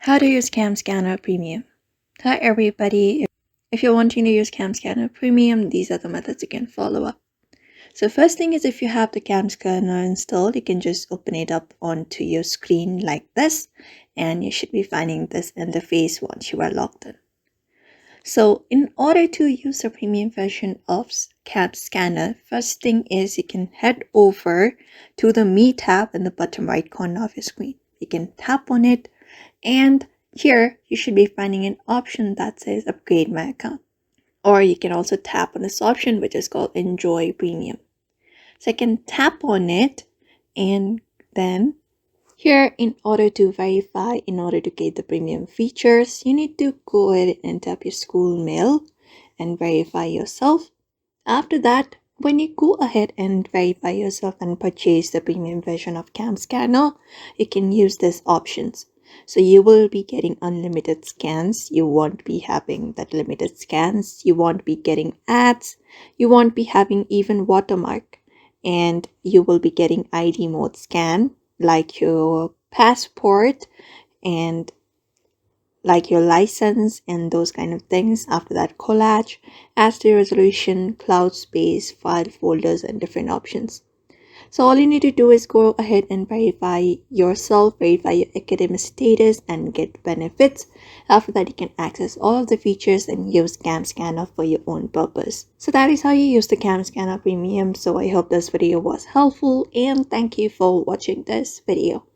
How to use Camscanner Premium. Hi everybody, if you're wanting to use Camscanner Premium, these are the methods you can follow up. So first thing is, if you have the Camscanner installed, you can just open it up onto your screen like this, and you should be finding this interface once you are logged in. So in order to use the premium version of Camscanner, first thing is you can head over to the Me tab in the bottom right corner of your screen. You can tap on it, and here you should be finding an option that says upgrade my account. Or you can also tap on this option which is called enjoy premium. So I can tap on it, and then here, in order to verify, in order to get the premium features, you need to go ahead and tap your school mail and verify yourself. After that, when you go ahead and verify yourself and purchase the premium version of Camscanner, you can use these options. So you will be getting unlimited scans. You won't be having that limited scans. You won't be getting ads. You won't be having even watermark. And you will be getting ID mode scan, like your passport and like your license and those kind of things. After that, collage, SD resolution, cloud space, file folders, and different options. So all you need to do is go ahead and verify yourself, verify your academic status, and get benefits. After that, you can access all of the features and use Camscanner for your own purpose. So that is how you use the Camscanner Premium. So I hope this video was helpful, and thank you for watching this video.